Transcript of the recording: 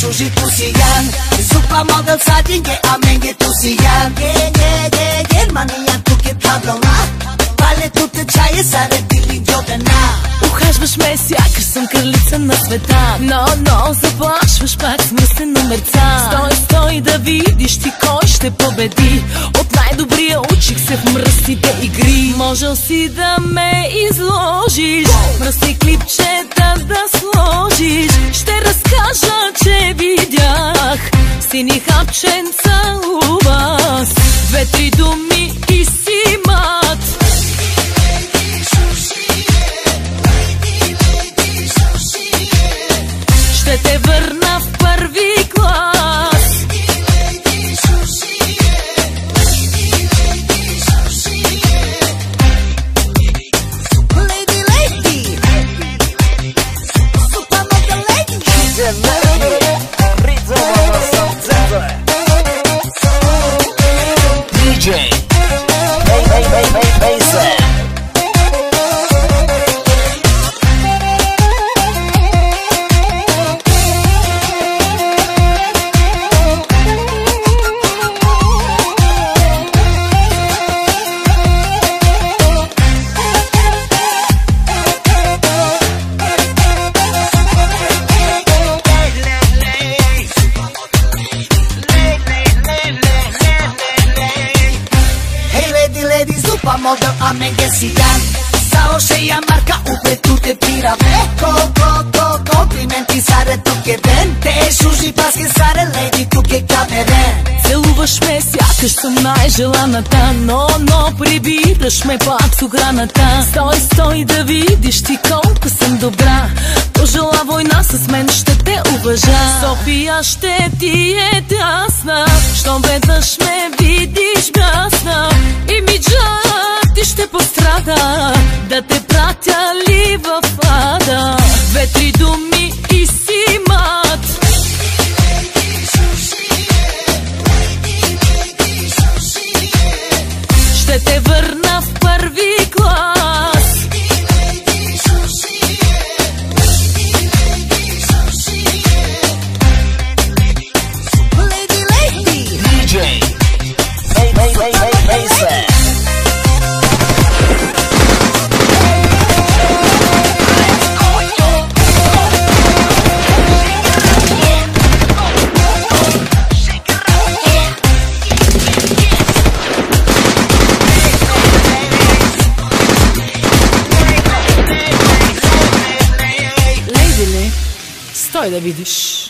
Shushi tusiyan, supermodel sadinge amenge tusiyan. Германия тук е табела, пале тут е чая саре дили джодена. Ухажваш ме сякаш съм кралица на света, но заплашваш пак с мръсен номерца. Стой да видиш ти кой ще победи. От най-добрия учих се в мръсните игри. Можел си да ме изложиш, мръсни клипчета да сложиш. Ще разкажа, че видях сини хапченца у вас. Две-три думи и си мат. Ще те върна в първи клас. Supermodel amenge sidan, sao sheia marca upe tu te pira ve. Компlimenti саре тук е ден, те шужи паски саре леди тук е камерен. Целуваш ме сякаш съм най-желаната, но прибираш ме пак с охраната. Стой да видиш ти колко съм добра. Пожела война с мен ще те уважа. София ще ти е тясна, щом веднъж ме видиш бясна. Имиджът ти ще пострада, да те пратя ли в ада. Две-три думи и си мат. Ще те върна в първи клас. DJ Стой да видиш.